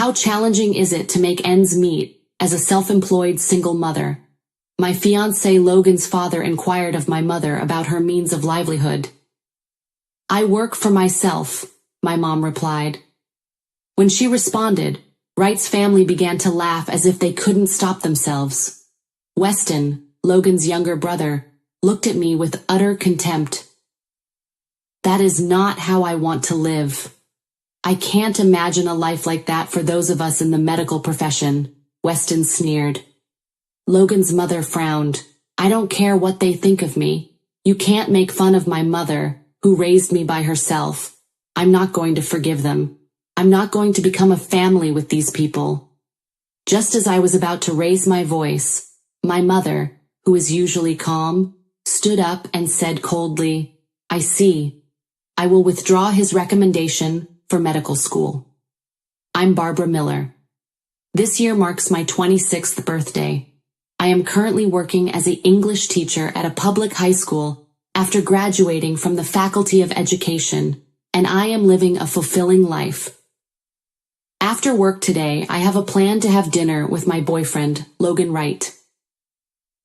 How challenging is it to make ends meet as a self-employed single mother? My fiancé Logan's father inquired of my mother about her means of livelihood. I work for myself, my mom replied. When she responded, Wright's family began to laugh as if they couldn't stop themselves. Weston, Logan's younger brother, looked at me with utter contempt. That is not how I want to live. I can't imagine a life like that for those of us in the medical profession, Weston sneered. Logan's mother frowned. I don't care what they think of me. You can't make fun of my mother, who raised me by herself. I'm not going to forgive them. I'm not going to become a family with these people. Just as I was about to raise my voice, my mother, who is usually calm, stood up and said coldly, I see. I will withdraw his recommendation for medical school. I'm Barbara Miller. This year marks my 26th birthday. I am currently working as an English teacher at a public high school after graduating from the Faculty of Education, and I am living a fulfilling life. After work today, I have a plan to have dinner with my boyfriend, Logan Wright.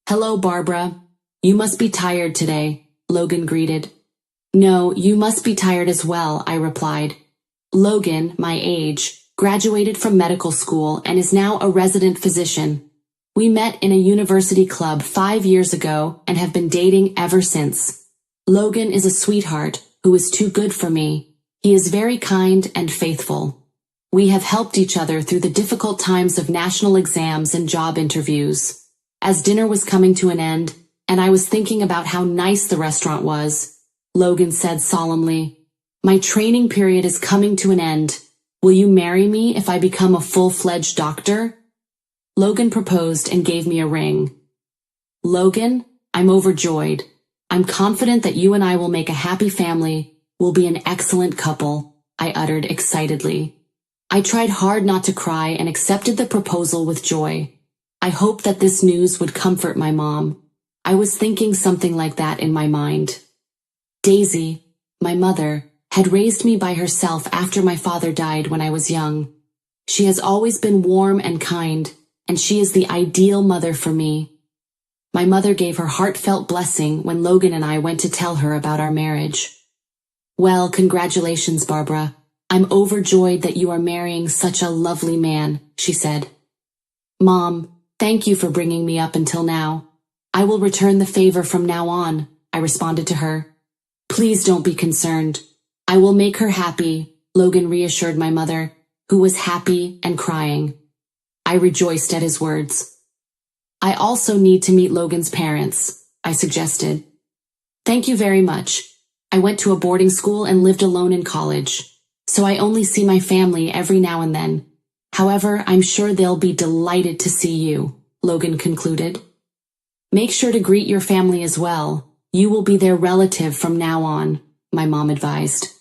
Hello, Barbara. You must be tired today, Logan greeted. No, you must be tired as well, I replied. Logan, my age, graduated from medical school and is now a resident physician. We met in a university club 5 years ago and have been dating ever since. Logan is a sweetheart who is too good for me. He is very kind and faithful. We have helped each other through the difficult times of national exams and job interviews. As dinner was coming to an end, and I was thinking about how nice the restaurant was, Logan said solemnly, My training period is coming to an end. Will you marry me if I become a full-fledged doctor? Logan proposed and gave me a ring. Logan, I'm overjoyed. I'm confident that you and I will make a happy family, we'll be an excellent couple, I uttered excitedly. I tried hard not to cry and accepted the proposal with joy. I hoped that this news would comfort my mom. I was thinking something like that in my mind. Daisy, my mother, had raised me by herself after my father died when I was young. She has always been warm and kind, and she is the ideal mother for me. My mother gave her heartfelt blessing when Logan and I went to tell her about our marriage. Well, congratulations, Barbara. I'm overjoyed that you are marrying such a lovely man, she said. Mom, thank you for bringing me up until now. I will return the favor from now on, I responded to her. Please don't be concerned. I will make her happy, Logan reassured my mother, who was happy and crying. I rejoiced at his words. I also need to meet Logan's parents, I suggested. Thank you very much. I went to a boarding school and lived alone in college, so I only see my family every now and then. However, I'm sure they'll be delighted to see you, Logan concluded. Make sure to greet your family as well. You will be their relative from now on, my mom advised.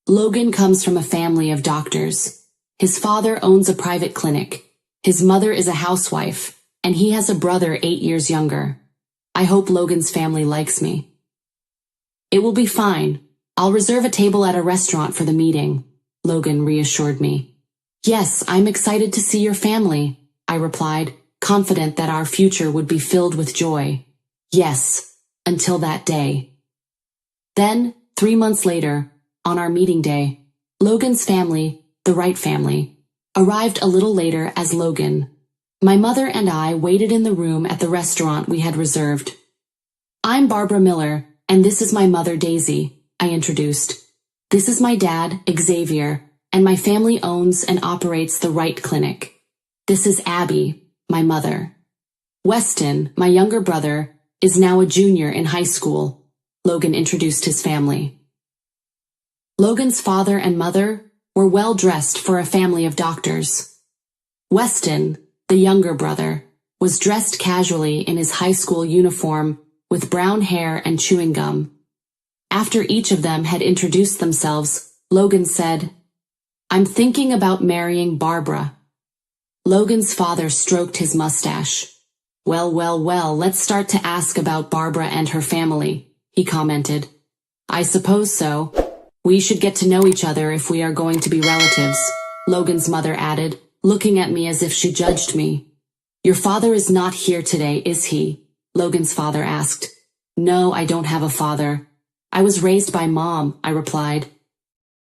Logan comes from a family of doctors. His father owns a private clinic. His mother is a housewife, and he has a brother 8 years younger. I hope Logan's family likes me. It will be fine. I'll reserve a table at a restaurant for the meeting, Logan reassured me. Yes, I'm excited to see your family, I replied, confident that our future would be filled with joy. Yes, until that day. Then, 3 months later, on our meeting day, Logan's family, the Wright family, arrived a little later as Logan. My mother and I waited in the room at the restaurant we had reserved. I'm Barbara Miller, and this is my mother Daisy, I introduced. This is my dad, Xavier, and my family owns and operates the Wright Clinic. This is Abby, my mother. Weston, my younger brother, is now a junior in high school. Logan introduced his family. Logan's father and mother were well dressed for a family of doctors. Weston, the younger brother, was dressed casually in his high school uniform with brown hair and chewing gum. After each of them had introduced themselves, Logan said, I'm thinking about marrying Barbara. Logan's father stroked his mustache. Well, let's start to ask about Barbara and her family, he commented. I suppose so. We should get to know each other if we are going to be relatives, Logan's mother added, looking at me as if she judged me. Your father is not here today, is he? Logan's father asked. No, I don't have a father. I was raised by Mom, I replied.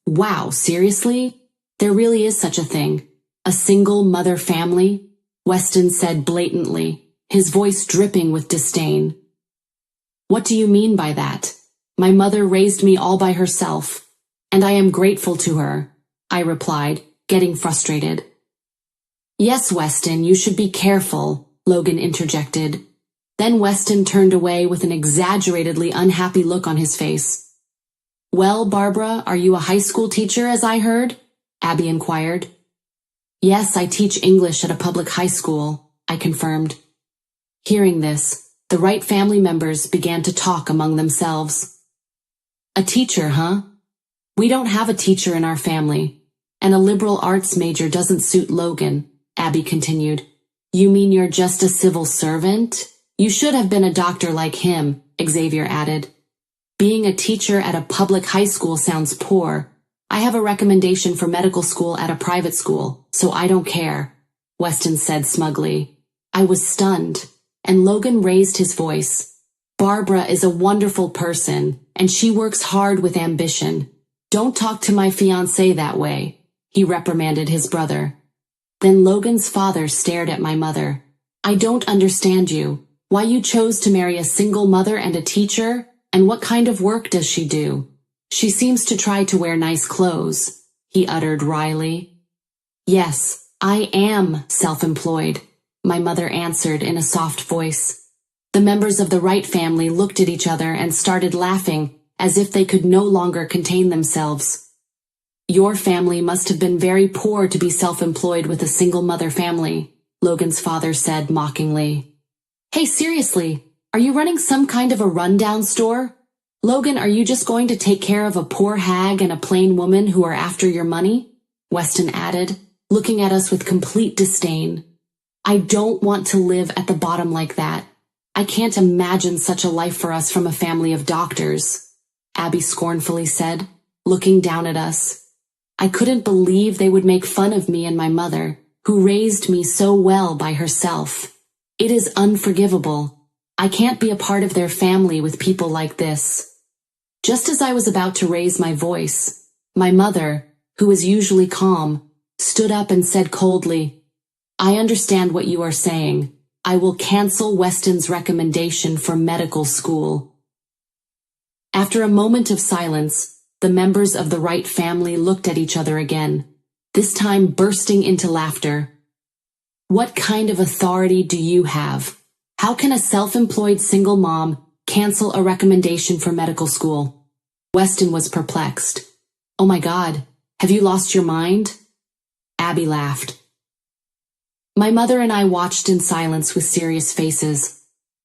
Wow, seriously? There really is such a thing. A single mother family? Weston said blatantly, his voice dripping with disdain. What do you mean by that? My mother raised me all by herself, and I am grateful to her, I replied, getting frustrated. Yes, Weston, you should be careful, Logan interjected. Then Weston turned away with an exaggeratedly unhappy look on his face. Well, Barbara, are you a high school teacher, as I heard? Abby inquired. Yes, I teach English at a public high school, I confirmed. Hearing this, the Wright family members began to talk among themselves. A teacher, huh? We don't have a teacher in our family, and a liberal arts major doesn't suit Logan, Abby continued. You mean you're just a civil servant? You should have been a doctor like him, Xavier added. Being a teacher at a public high school sounds poor. I have a recommendation for medical school at a private school, so I don't care, Weston said smugly. I was stunned, and Logan raised his voice. Barbara is a wonderful person, and she works hard with ambition. Don't talk to my fiancé that way, he reprimanded his brother. Then Logan's father stared at my mother. I don't understand you. Why you chose to marry a single mother and a teacher, and what kind of work does she do? She seems to try to wear nice clothes, he uttered wryly. Yes, I am self-employed, my mother answered in a soft voice. The members of the Wright family looked at each other and started laughing, as if they could no longer contain themselves. Your family must have been very poor to be self-employed with a single mother family, Logan's father said mockingly. Hey, seriously, are you running some kind of a rundown store? Logan, are you just going to take care of a poor hag and a plain woman who are after your money? Weston added, looking at us with complete disdain. I don't want to live at the bottom like that. I can't imagine such a life for us from a family of doctors, Abby scornfully said, looking down at us. I couldn't believe they would make fun of me and my mother, who raised me so well by herself. It is unforgivable. I can't be a part of their family with people like this. Just as I was about to raise my voice, my mother, who is usually calm, stood up and said coldly, I understand what you are saying. I will cancel Weston's recommendation for medical school. After a moment of silence, the members of the Wright family looked at each other again, this time bursting into laughter. What kind of authority do you have? How can a self-employed single mom cancel a recommendation for medical school? Weston was perplexed. Oh my God, have you lost your mind? Abby laughed. My mother and I watched in silence with serious faces.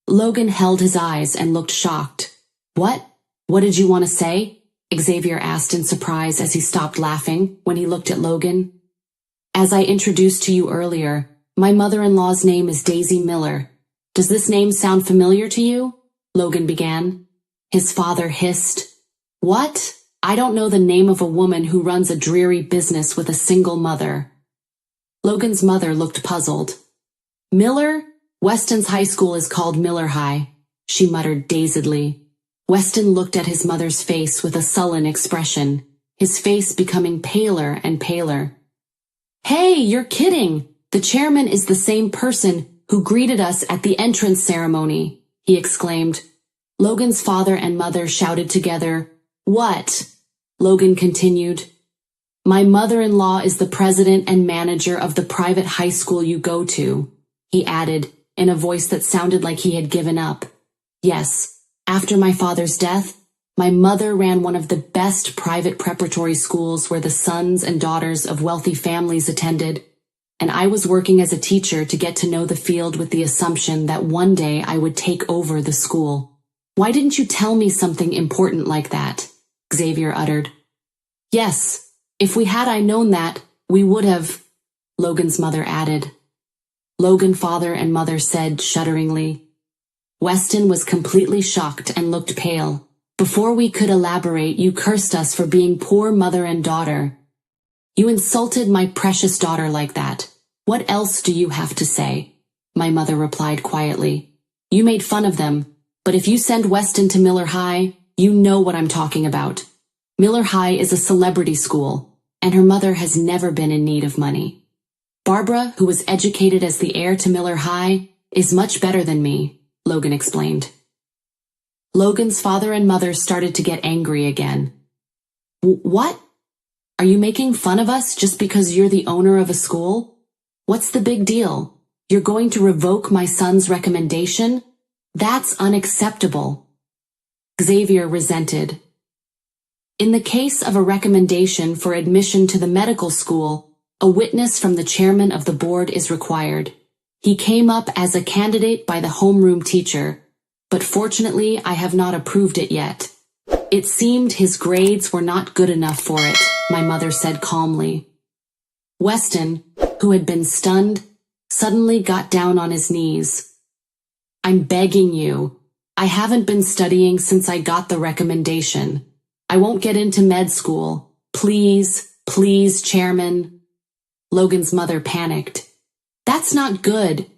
Logan held his eyes and looked shocked. What? What did you want to say? Xavier asked in surprise as he stopped laughing when he looked at Logan. As I introduced to you earlier, my mother-in-law's name is Daisy Miller. Does this name sound familiar to you? Logan began. His father hissed. What? I don't know the name of a woman who runs a dreary business with a single mother. Logan's mother looked puzzled. Miller? Weston's high school is called Miller High, she muttered dazedly. Weston looked at his mother's face with a sullen expression, his face becoming paler and paler. Hey, you're kidding! The chairman is the same person who greeted us at the entrance ceremony, he exclaimed. Logan's father and mother shouted together, What? Logan continued. My mother-in-law is the president and manager of the private high school you go to, he added in a voice that sounded like he had given up. Yes, after my father's death, my mother ran one of the best private preparatory schools where the sons and daughters of wealthy families attended, and I was working as a teacher to get to know the field with the assumption that one day I would take over the school. Why didn't you tell me something important like that? Xavier uttered. Yes, if we had I known that, we would have, Logan's mother added. Logan father and mother said shudderingly. Weston was completely shocked and looked pale. Before we could elaborate, you cursed us for being poor mother and daughter. You insulted my precious daughter like that. What else do you have to say? My mother replied quietly. You made fun of them, but if you send Weston to Miller High, you know what I'm talking about. Miller High is a celebrity school, and her mother has never been in need of money. Barbara, who was educated as the heir to Miller High, is much better than me, Logan explained. Logan's father and mother started to get angry again. What? Are you making fun of us just because you're the owner of a school? What's the big deal? You're going to revoke my son's recommendation? That's unacceptable. Xavier resented. In the case of a recommendation for admission to the medical school, a witness from the chairman of the board is required. He came up as a candidate by the homeroom teacher, but fortunately I have not approved it yet. It seemed his grades were not good enough for it, my mother said calmly. Weston, who had been stunned, suddenly got down on his knees. I'm begging you. I haven't been studying since I got the recommendation. I won't get into med school. Please, please, Chairman. Logan's mother panicked. That's not good.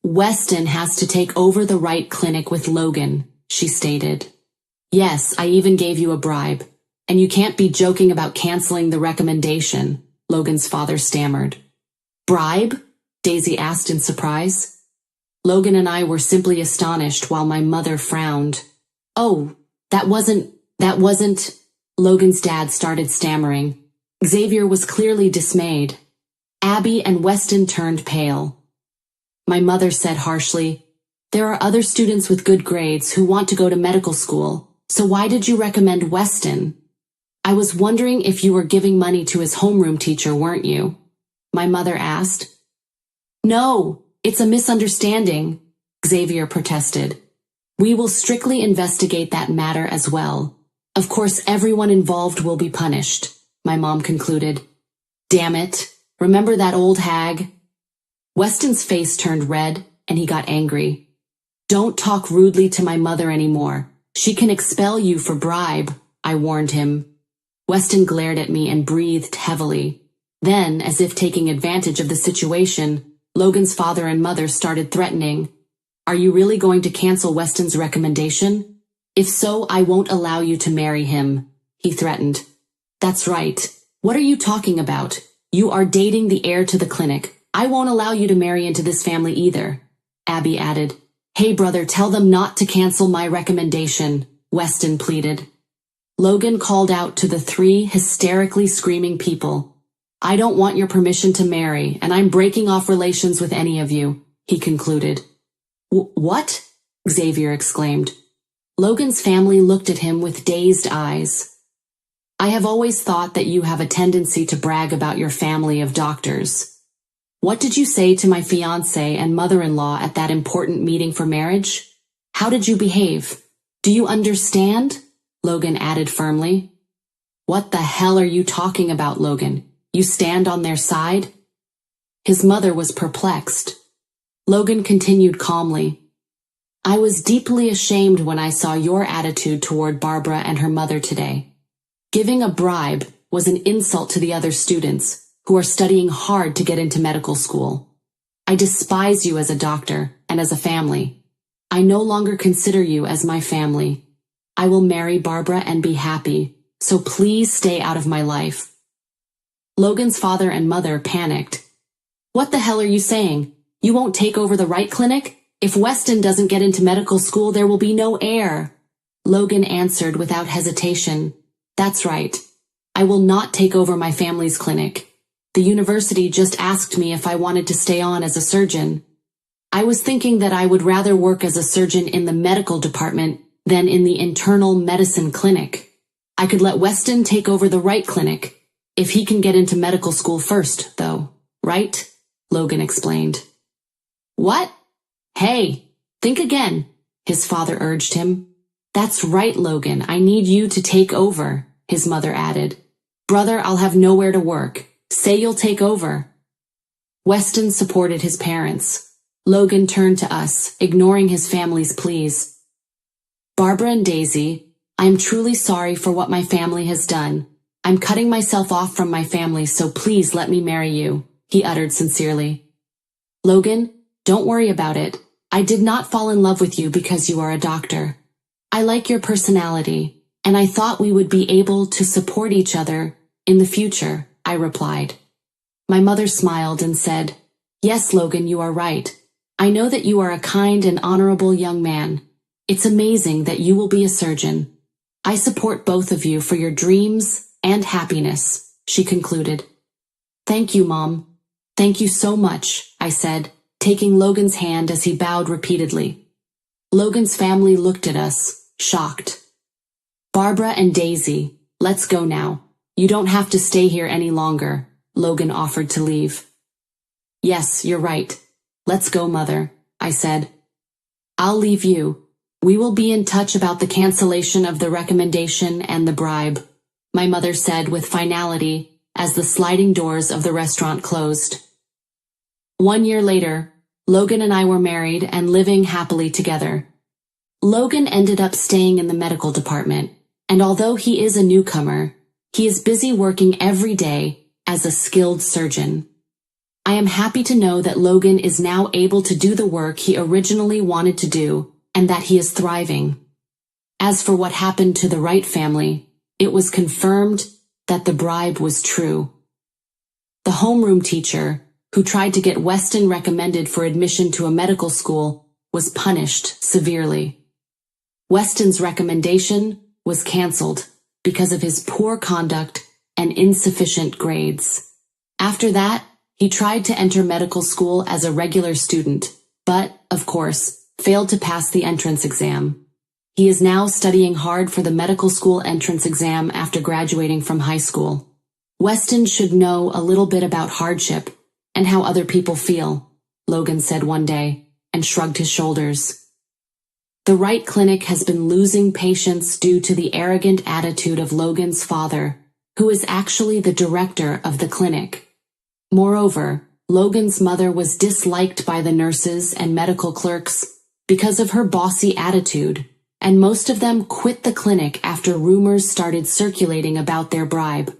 Weston has to take over the right clinic with Logan, she stated. Yes, I even gave you a bribe. And you can't be joking about canceling the recommendation, Logan's father stammered. Bribe? Daisy asked in surprise. Logan and I were simply astonished while my mother frowned. Oh, that wasn't, Logan's dad started stammering. Xavier was clearly dismayed. Abby and Weston turned pale. My mother said harshly, there are other students with good grades who want to go to medical school, so why did you recommend Weston? I was wondering if you were giving money to his homeroom teacher, weren't you? My mother asked. No, it's a misunderstanding, Xavier protested. We will strictly investigate that matter as well. Of course, everyone involved will be punished, my mom concluded. Damn it, remember that old hag? Weston's face turned red, and he got angry. Don't talk rudely to my mother anymore. She can expel you for bribe, I warned him. Weston glared at me and breathed heavily. Then, as if taking advantage of the situation, Logan's father and mother started threatening. Are you really going to cancel Weston's recommendation? If so, I won't allow you to marry him, he threatened. That's right. What are you talking about? You are dating the heir to the clinic. I won't allow you to marry into this family either, Abby added. Hey brother, tell them not to cancel my recommendation, Weston pleaded. Logan called out to the three hysterically screaming people. I don't want your permission to marry, and I'm breaking off relations with any of you, he concluded. What? Xavier exclaimed. Logan's family looked at him with dazed eyes. I have always thought that you have a tendency to brag about your family of doctors. What did you say to my fiancé and mother-in-law at that important meeting for marriage? How did you behave? Do you understand? Logan added firmly. What the hell are you talking about, Logan? You stand on their side? His mother was perplexed. Logan continued calmly. I was deeply ashamed when I saw your attitude toward Barbara and her mother today. Giving a bribe was an insult to the other students, who are studying hard to get into medical school. I despise you as a doctor and as a family. I no longer consider you as my family. I will marry Barbara and be happy, so please stay out of my life. Logan's father and mother panicked. What the hell are you saying? You won't take over the right clinic? If Weston doesn't get into medical school, there will be no heir. Logan answered without hesitation. That's right. I will not take over my family's clinic. The university just asked me if I wanted to stay on as a surgeon. I was thinking that I would rather work as a surgeon in the medical department than in the internal medicine clinic. I could let Weston take over the right clinic, if he can get into medical school first, though, right? Logan explained. What? Hey, think again, his father urged him. That's right, Logan, I need you to take over, his mother added. Brother, I'll have nowhere to work. Say you'll take over. Weston supported his parents. Logan turned to us, ignoring his family's pleas. Barbara and Daisy, I am truly sorry for what my family has done. I'm cutting myself off from my family, so please let me marry you, he uttered sincerely. Logan, don't worry about it. I did not fall in love with you because you are a doctor. I like your personality, and I thought we would be able to support each other in the future, I replied. My mother smiled and said, Yes, Logan, you are right. I know that you are a kind and honorable young man. It's amazing that you will be a surgeon. I support both of you for your dreams and happiness, she concluded. Thank you, Mom. Thank you so much, I said, taking Logan's hand as he bowed repeatedly. Logan's family looked at us, shocked. Barbara and Daisy, let's go now. You don't have to stay here any longer, Logan offered to leave. Yes, you're right. Let's go, Mother, I said. I'll leave you. We will be in touch about the cancellation of the recommendation and the bribe, my mother said with finality as the sliding doors of the restaurant closed. 1 year later, Logan and I were married and living happily together. Logan ended up staying in the medical department, and although he is a newcomer, he is busy working every day as a skilled surgeon. I am happy to know that Logan is now able to do the work he originally wanted to do and that he is thriving. As for what happened to the Wright family, it was confirmed that the bribe was true. The homeroom teacher, who tried to get Weston recommended for admission to a medical school, was punished severely. Weston's recommendation was cancelled because of his poor conduct and insufficient grades. After that, he tried to enter medical school as a regular student, but, of course, failed to pass the entrance exam. He is now studying hard for the medical school entrance exam after graduating from high school. Weston should know a little bit about hardship and how other people feel, Logan said one day, and shrugged his shoulders. The Wright Clinic has been losing patients due to the arrogant attitude of Logan's father, who is actually the director of the clinic. Moreover, Logan's mother was disliked by the nurses and medical clerks because of her bossy attitude, and most of them quit the clinic after rumors started circulating about their bribe.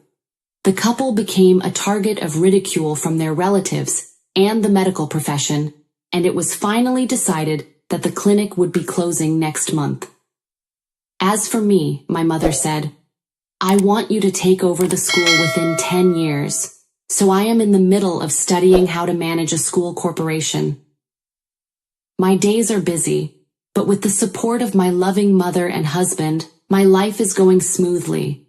The couple became a target of ridicule from their relatives and the medical profession, and it was finally decided that the clinic would be closing next month. As for me, my mother said, I want you to take over the school within 10 years, so I am in the middle of studying how to manage a school corporation. My days are busy, but with the support of my loving mother and husband, my life is going smoothly.